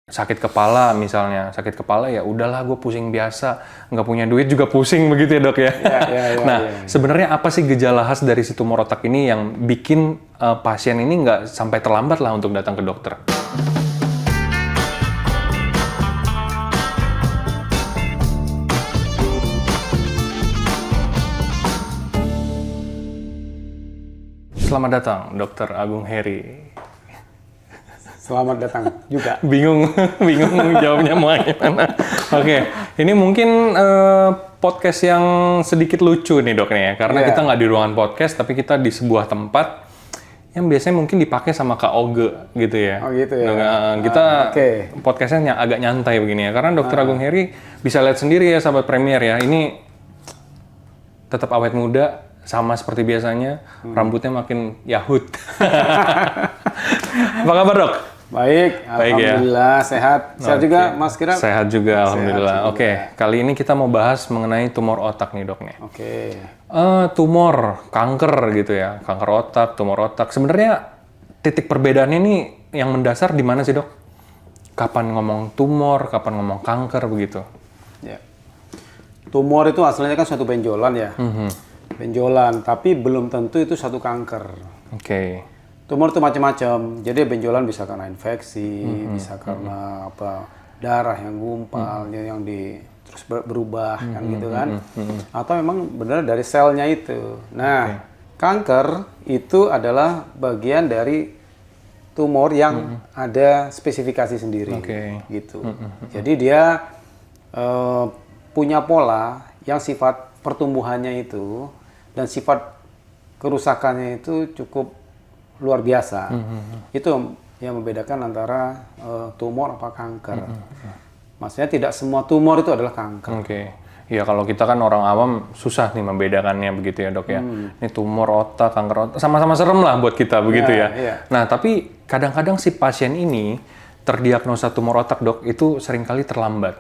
sakit kepala misalnya, sakit kepala ya udahlah gue pusing biasa, nggak punya duit juga pusing begitu ya dok ya. Sebenarnya apa sih gejala khas dari si tumor otak ini yang bikin pasien ini nggak sampai terlambat lah untuk datang ke dokter? Selamat datang, Dr. Agung Heri. Selamat datang juga. Bingung jawabnya mau gimana. Oke, ini mungkin podcast yang sedikit lucu nih dok nih ya, karena kita nggak di ruangan podcast, tapi kita di sebuah tempat yang biasanya mungkin dipakai sama Kak Oge gitu ya. Oh gitu ya. Kita podcastnya agak nyantai begini ya, karena Dr. Agung Heri bisa lihat sendiri ya sahabat Premier ya, ini tetap awet muda. Sama seperti biasanya, rambutnya makin yahut. Apa kabar dok? Baik, alhamdulillah ya. Sehat. Sehat juga Mas Kira? Sehat juga, alhamdulillah. Oke, kali ini kita mau bahas mengenai tumor otak nih dok nih. Tumor, kanker gitu ya, kanker otak, tumor otak. Sebenarnya titik perbedaannya ini yang mendasar di mana sih dok? Kapan ngomong tumor, kapan ngomong kanker begitu? Ya. Tumor itu aslinya kan suatu benjolan ya. Benjolan, tapi belum tentu itu satu kanker. Tumor itu macam-macam. Jadi benjolan bisa karena infeksi, bisa karena darah yang gumpal, yang terus berubah kan gitu kan. Atau memang benar dari selnya itu. Nah, kanker itu adalah bagian dari tumor yang ada spesifikasi sendiri, gitu. Jadi dia punya pola yang sifat pertumbuhannya itu dan sifat kerusakannya itu cukup luar biasa. Itu yang membedakan antara tumor apa kanker. Maksudnya tidak semua tumor itu adalah kanker. Ya kalau kita kan orang awam susah nih membedakannya begitu ya dok ya. Ini tumor otak, kanker otak, sama-sama serem lah buat kita begitu ya. Nah tapi kadang-kadang si pasien ini terdiagnosa tumor otak dok itu seringkali terlambat.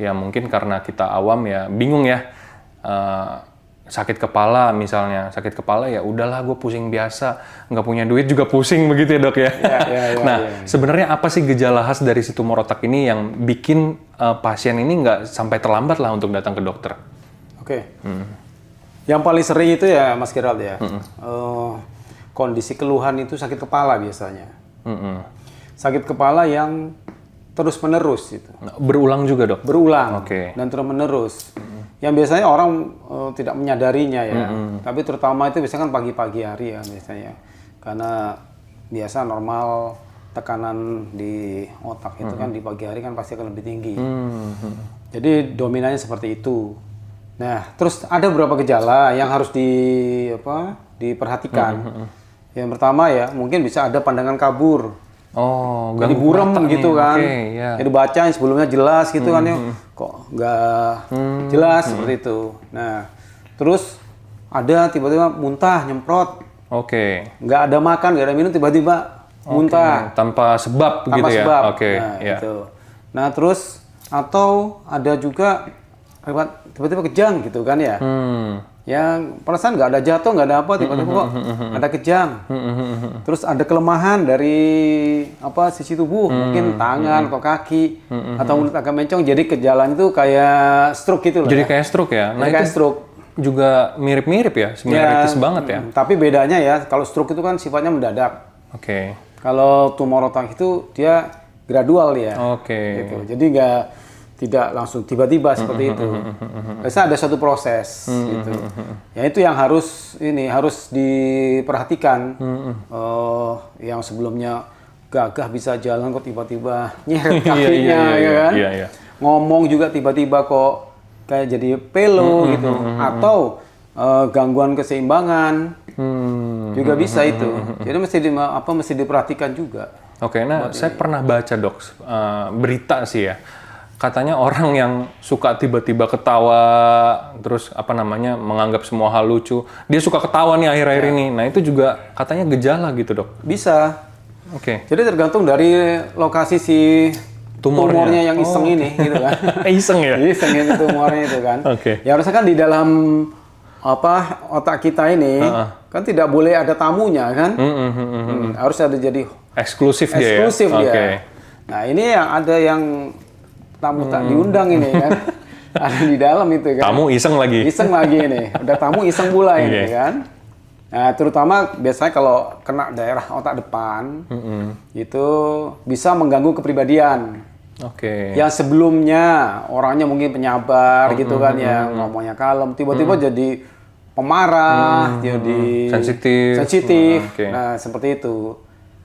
Ya mungkin karena kita awam ya bingung ya. Sakit kepala misalnya, sakit kepala ya udahlah gue pusing biasa, nggak punya duit juga pusing begitu ya dok ya. Sebenarnya apa sih gejala khas dari si tumor otak ini yang bikin pasien ini nggak sampai terlambat lah untuk datang ke dokter? Yang paling sering itu ya Mas Gerald ya, kondisi keluhan itu sakit kepala biasanya. Sakit kepala yang terus menerus itu. Berulang juga dok? Berulang dan terus menerus. Yang biasanya orang tidak menyadarinya ya, tapi terutama itu biasanya kan pagi-pagi hari ya biasanya, karena biasa normal tekanan di otak itu kan di pagi hari kan pasti akan lebih tinggi. Jadi dominannya seperti itu. Nah, terus ada beberapa gejala yang harus diperhatikan. Yang pertama ya, mungkin bisa ada pandangan kabur. Jadi buram gitu kan, jadi baca yang sebelumnya jelas gitu kan ya, kok nggak jelas seperti itu. Nah, terus ada tiba-tiba muntah, nyemprot, nggak ada makan, nggak ada minum, tiba-tiba muntah. Tanpa sebab gitu ya? Nah, itu. Nah, terus atau ada juga tiba-tiba kejang gitu kan ya. Yang perasaan nggak ada jatuh, nggak ada apa, tiba-tiba kok ada kejang. Terus ada kelemahan dari sisi tubuh, mungkin tangan, kok kaki, atau mulut agak mencong. Jadi gejalanya itu kayak stroke gitu loh. Jadi kayak stroke ya? Nah kayak itu stroke. Juga mirip-mirip ya, similaritis banget ya? Tapi bedanya ya, kalau stroke itu kan sifatnya mendadak. Kalau tumor otak itu dia gradual ya. Gitu. Jadi tidak langsung tiba-tiba seperti itu. Biasanya ada satu proses gitu. Ya itu yang harus diperhatikan. Yang sebelumnya gagah bisa jalan kok tiba-tiba nyeret kakinya ya kan. Ngomong juga tiba-tiba kok kayak jadi pelo gitu, atau gangguan keseimbangan. Juga bisa itu. Jadi mesti diperhatikan juga. Nah saya pernah baca dok berita sih ya. Katanya orang yang suka tiba-tiba ketawa, terus menganggap semua hal lucu, dia suka ketawa nih akhir-akhir ini. Nah itu juga katanya gejala gitu dok? Bisa. Jadi tergantung dari lokasi si tumornya yang iseng ini, gitu kan? Iseng ya? Iseng ini tumornya itu kan. Ya harusnya kan di dalam otak kita ini kan tidak boleh ada tamunya kan? Harus ada jadi eksklusif dia. Nah ini yang ada yang tamu tak diundang ini kan. Ada di dalam itu kan. Tamu iseng lagi. Iseng lagi ini. Udah tamu iseng pula ini kan. Nah, terutama biasanya kalau kena daerah otak depan, itu bisa mengganggu kepribadian. Yang sebelumnya orangnya mungkin penyabar gitu kan ya, ngomongnya kalem, tiba-tiba jadi pemarah, jadi sensitif. Nah, seperti itu.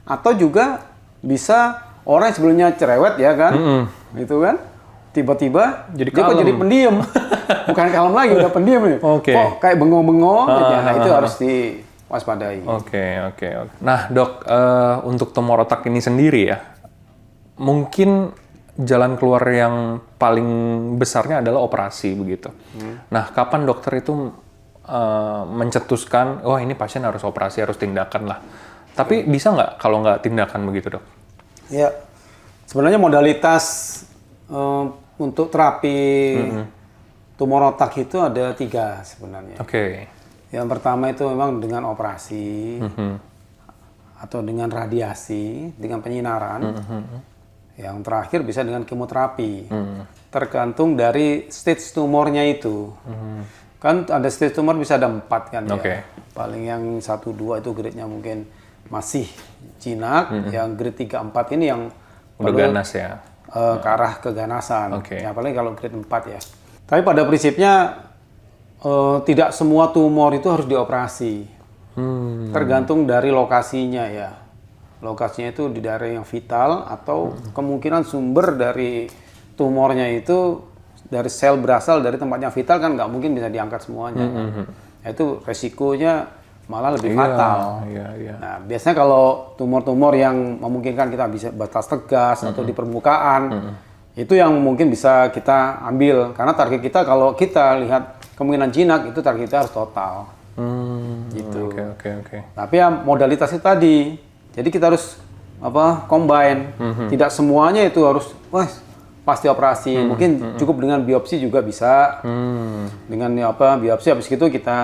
Atau juga bisa orang yang sebelumnya cerewet ya kan, gitu kan, tiba-tiba jadi dia kok jadi pendiam, bukan kalem lagi, udah pendiam nih. Kok kayak bengong-bengong, nah itu harus diwaspadai. Oke. Nah dok, untuk tumor otak ini sendiri ya, mungkin jalan keluar yang paling besarnya adalah operasi begitu. Nah kapan dokter itu mencetuskan, oh ini pasien harus operasi, harus tindakan lah. Tapi bisa nggak kalau nggak tindakan begitu dok? Ya, sebenarnya modalitas untuk terapi tumor otak itu ada 3 sebenarnya. Yang pertama itu memang dengan operasi atau dengan radiasi, dengan penyinaran. Yang terakhir bisa dengan kemoterapi. Tergantung dari stage tumornya itu. Kan ada stage tumor bisa ada 4 kan ya. Paling yang 1, 2 itu grade-nya mungkin masih jinak, yang grade 3, 4 ini yang udah ganas ya, ke arah keganasan. Ya paling kalau grade 4 ya. Tapi pada prinsipnya tidak semua tumor itu harus dioperasi. Tergantung dari lokasinya ya. Lokasinya itu di daerah yang vital atau kemungkinan sumber dari tumornya itu dari sel berasal dari tempat yang vital kan nggak mungkin bisa diangkat semuanya. Itu resikonya malah lebih fatal. Nah, biasanya kalau tumor-tumor yang memungkinkan kita bisa batas tegas atau di permukaan, itu yang mungkin bisa kita ambil. Karena target kita kalau kita lihat kemungkinan jinak, itu target kita harus total. Gitu. Tapi ya modalitas itu tadi. Jadi kita harus combine. Tidak semuanya itu harus pasti operasi. Mungkin cukup dengan biopsi juga bisa. Dengan biopsi habis itu kita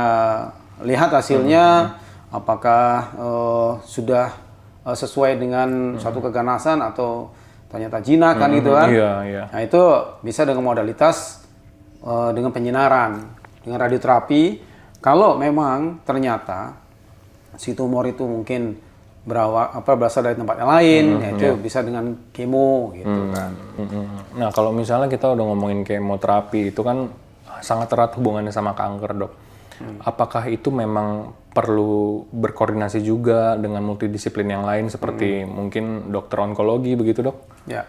lihat hasilnya apakah sudah sesuai dengan suatu keganasan atau ternyata jinak kan gitu kan. Nah itu bisa dengan modalitas dengan penyinaran, dengan radioterapi. Kalau memang ternyata si tumor itu mungkin berasal dari tempat yang lain, itu bisa dengan kemo gitu kan. Nah kalau misalnya kita udah ngomongin kemoterapi itu kan sangat erat hubungannya sama kanker dok. Apakah itu memang perlu berkoordinasi juga dengan multidisiplin yang lain seperti mungkin dokter onkologi begitu dok? Ya,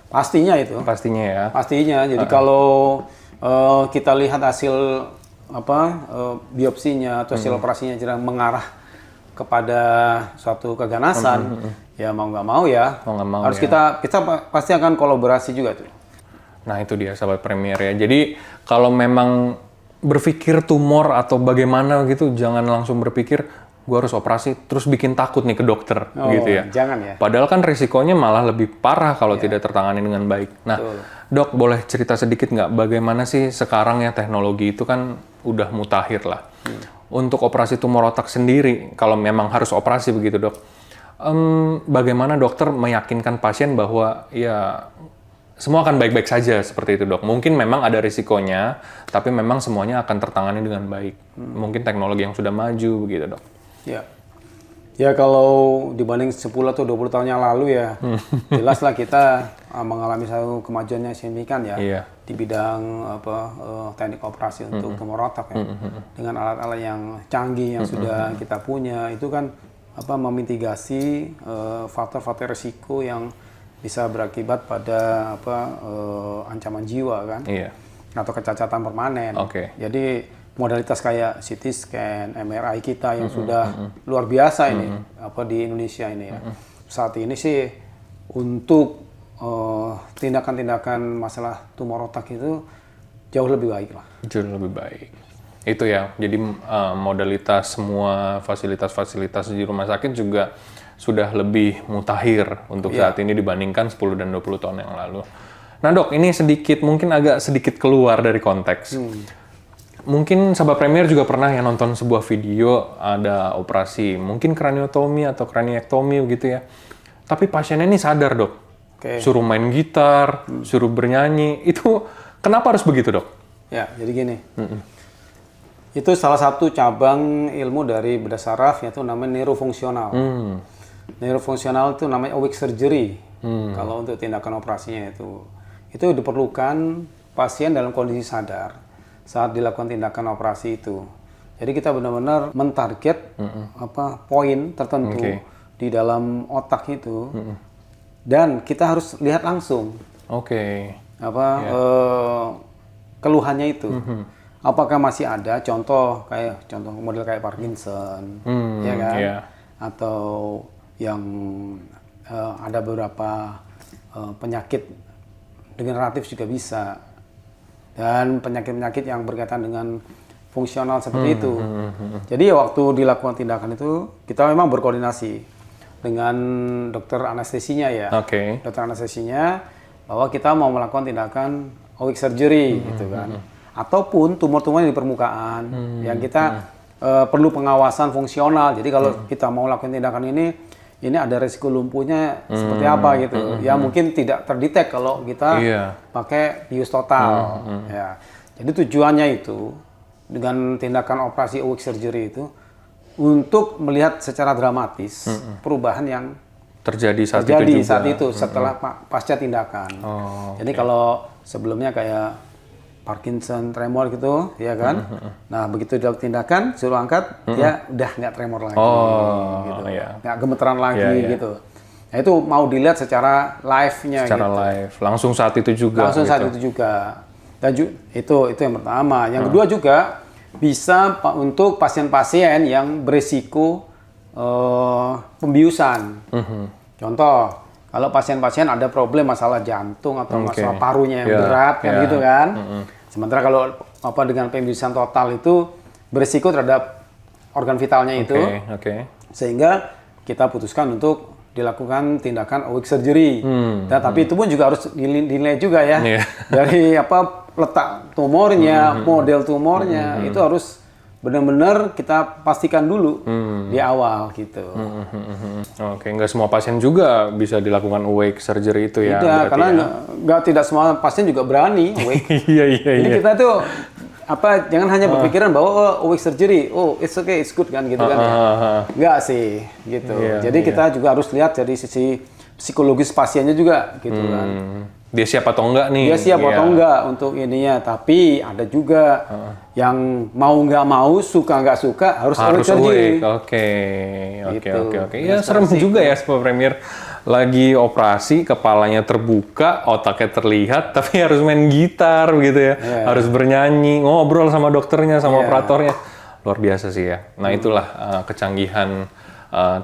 pastinya itu. Pastinya ya. Pastinya. Jadi kalau kita lihat hasil biopsinya atau hasil operasinya sedang mengarah kepada suatu keganasan, ya mau nggak mau ya, harus kita pasti akan kolaborasi juga tuh. Nah itu dia sahabat Premier ya. Jadi kalau memang berpikir tumor atau bagaimana gitu, jangan langsung berpikir gue harus operasi terus bikin takut nih ke dokter gitu ya. Jangan ya. Padahal kan risikonya malah lebih parah kalau tidak tertangani dengan baik. Nah, dok boleh cerita sedikit nggak bagaimana sih sekarang ya teknologi itu kan udah mutakhir lah. Untuk operasi tumor otak sendiri, kalau memang harus operasi begitu dok, bagaimana dokter meyakinkan pasien bahwa ya semua akan baik-baik saja seperti itu dok. Mungkin memang ada risikonya, tapi memang semuanya akan tertangani dengan baik. Mungkin teknologi yang sudah maju begitu dok. Ya kalau dibanding 10 atau 20 tahun yang lalu ya, jelaslah kita mengalami satu kemajuan yang signifikan ya di bidang teknik operasi untuk tumor otak ya. Dengan alat-alat yang canggih yang sudah kita punya, itu kan memitigasi faktor-faktor risiko yang bisa berakibat pada ancaman jiwa kan, atau kecacatan permanen. Jadi modalitas kayak CT scan, MRI kita yang sudah luar biasa ini di Indonesia ini ya. Saat ini sih untuk tindakan-tindakan masalah tumor otak itu jauh lebih baik lah. Jauh lebih baik. Itu ya. Jadi modalitas semua fasilitas-fasilitas di rumah sakit juga sudah lebih mutakhir untuk saat ini dibandingkan 10 dan 20 tahun yang lalu. Nah dok, ini mungkin agak sedikit keluar dari konteks. Mungkin sahabat Premier juga pernah ya nonton sebuah video ada operasi, mungkin kraniotomi atau kraniektomi gitu ya. Tapi pasiennya ini sadar dok. suruh main gitar, suruh bernyanyi. Itu kenapa harus begitu, Dok? Ya, jadi gini. Itu salah satu cabang ilmu dari bedah saraf, yaitu namanya neurofungsional. Neurofungsional itu namanya awake surgery. Kalau untuk tindakan operasinya itu diperlukan pasien dalam kondisi sadar saat dilakukan tindakan operasi itu. Jadi kita benar-benar mentarget poin tertentu di dalam otak itu, dan kita harus lihat langsung keluhannya itu. Apakah masih ada contoh model kayak Parkinson, ya kan? Atau yang ada beberapa penyakit degeneratif juga bisa, dan penyakit-penyakit yang berkaitan dengan fungsional seperti itu. Jadi waktu dilakukan tindakan itu kita memang berkoordinasi dengan dokter anestesinya ya. Dokter anestesinya bahwa kita mau melakukan tindakan awake surgery gitu kan. Ataupun tumor-tumor di permukaan yang kita perlu pengawasan fungsional. Jadi kalau kita mau lakukan tindakan ini ada resiko lumpuhnya seperti apa gitu. Ya mungkin tidak terdetek kalau kita pakai bius total. Ya. Jadi tujuannya itu dengan tindakan operasi awake surgery itu untuk melihat secara dramatis perubahan yang terjadi saat itu setelah pasca tindakan. Jadi kalau sebelumnya kayak Parkinson, tremor gitu, ya kan? Nah, begitu dilakukan tindakan, suruh angkat, ya udah nggak tremor lagi, gitu. Nggak gemeteran lagi, gitu. Nah, itu mau dilihat secara live-nya. Secara live, langsung saat itu juga. Langsung saat itu juga. Dan itu yang pertama. Yang kedua juga bisa untuk pasien-pasien yang berisiko pembiusan. Contoh, kalau pasien-pasien ada problem masalah jantung atau masalah parunya yang berat, kan gitu kan. Sementara kalau dengan pembiusan total itu berisiko terhadap organ vitalnya itu, sehingga kita putuskan untuk dilakukan tindakan awake surgery. Tapi itu pun juga harus dinilai juga ya, dari letak tumornya, model tumornya, itu harus benar-benar kita pastikan dulu di awal gitu. Nggak semua pasien juga bisa dilakukan awake surgery itu ya? Tidak, karena tidak semua pasien juga berani awake. Jadi kita tuh jangan hanya berpikiran bahwa awake surgery, it's okay, it's good kan gitu kan. Nggak sih gitu. Jadi kita juga harus lihat dari sisi psikologis pasiennya juga gitu kan. Dia siap atau enggak nih? Dia siap atau enggak untuk ininya. Tapi ada juga yang mau nggak mau, suka nggak suka harus awake. Oke. Ya serem juga ya Sobat Premier. Lagi operasi, kepalanya terbuka, otaknya terlihat, tapi harus main gitar gitu ya. Harus bernyanyi, ngobrol sama dokternya, sama operatornya. Luar biasa sih ya. Nah itulah kecanggihan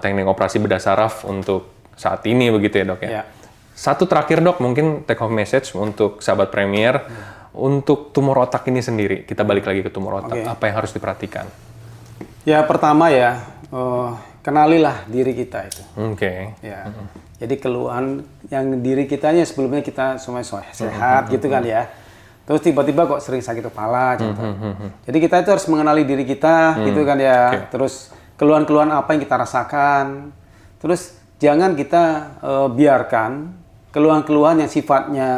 teknik operasi bedah saraf untuk saat ini begitu ya dok ya. Satu terakhir dok, mungkin take home message untuk sahabat Premier, untuk tumor otak ini sendiri. Kita balik lagi ke tumor otak, apa yang harus diperhatikan? Ya pertama ya, kenalilah diri kita itu. Ya. Jadi keluhan yang diri kitanya sebelumnya kita semua sehat gitu kan ya. Terus tiba-tiba kok sering sakit kepala contoh. Jadi kita itu harus mengenali diri kita gitu kan ya. Terus keluhan-keluhan apa yang kita rasakan. Terus jangan kita biarkan keluhan-keluhan yang sifatnya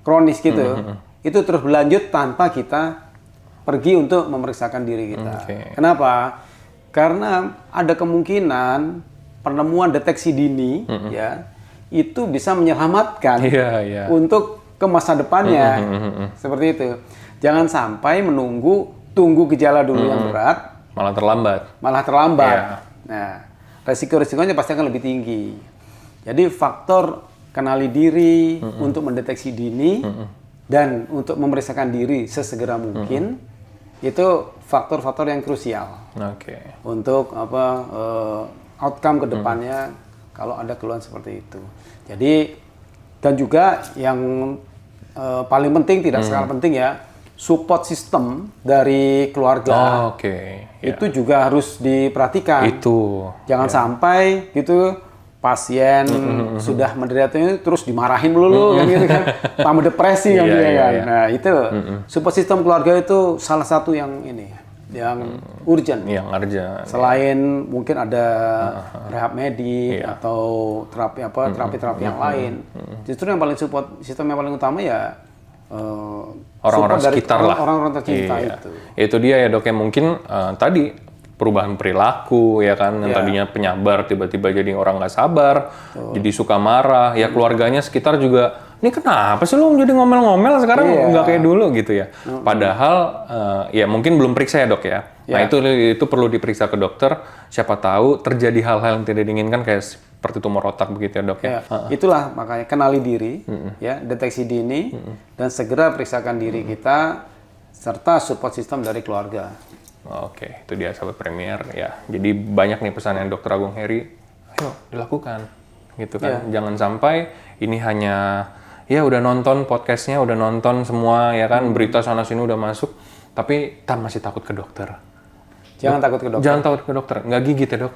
kronis gitu, itu terus berlanjut tanpa kita pergi untuk memeriksakan diri kita. Kenapa? Karena ada kemungkinan penemuan deteksi dini, ya, itu bisa menyelamatkan untuk ke masa depannya, seperti itu. Jangan sampai tunggu gejala dulu yang berat, malah terlambat. Nah, resiko-resikonya pasti akan lebih tinggi. Jadi faktor kenali diri untuk mendeteksi dini dan untuk memeriksakan diri sesegera mungkin itu faktor-faktor yang krusial untuk outcome kedepannya kalau ada keluhan seperti itu. Jadi dan juga yang paling penting, tidak sekali penting ya, support system dari keluarga itu juga harus diperhatikan. Jangan sampai gitu pasien sudah menderita terus dimarahin melulu kan gitu kan, tambah depresi kan dia kan. Nah itu support system keluarga itu salah satu yang yang urgent. Yang urgent. Selain mungkin ada rehab medik atau terapi yang lain. Justru yang paling support sistem yang paling utama ya orang-orang sekitar lah. Orang-orang tercinta itu. Itu dia ya dok ya, mungkin tadi perubahan perilaku ya kan, yang tadinya penyabar tiba-tiba jadi orang nggak sabar, jadi suka marah, ya keluarganya sekitar juga, ini kenapa sih lu jadi ngomel-ngomel sekarang nggak kayak dulu gitu ya. Padahal ya mungkin belum periksa ya dok ya. Nah itu perlu diperiksa ke dokter, siapa tahu terjadi hal-hal yang tidak diinginkan kayak seperti tumor otak begitu ya dok ya. Itulah makanya kenali diri, ya deteksi dini, dan segera periksakan diri kita serta support system dari keluarga. Oke, itu dia sahabat Premier ya. Jadi banyak nih pesan yang Dr. Agung Heri, ayo dilakukan, gitu kan. Jangan sampai ini hanya ya udah nonton podcastnya, udah nonton semua ya kan, berita sana sini udah masuk, tapi kita masih takut ke dokter. Jangan takut ke dokter. Jangan takut ke dokter, nggak gigit ya dok.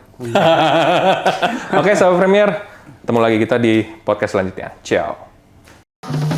Oke, sahabat Premier, ketemu lagi kita di podcast selanjutnya. Ciao.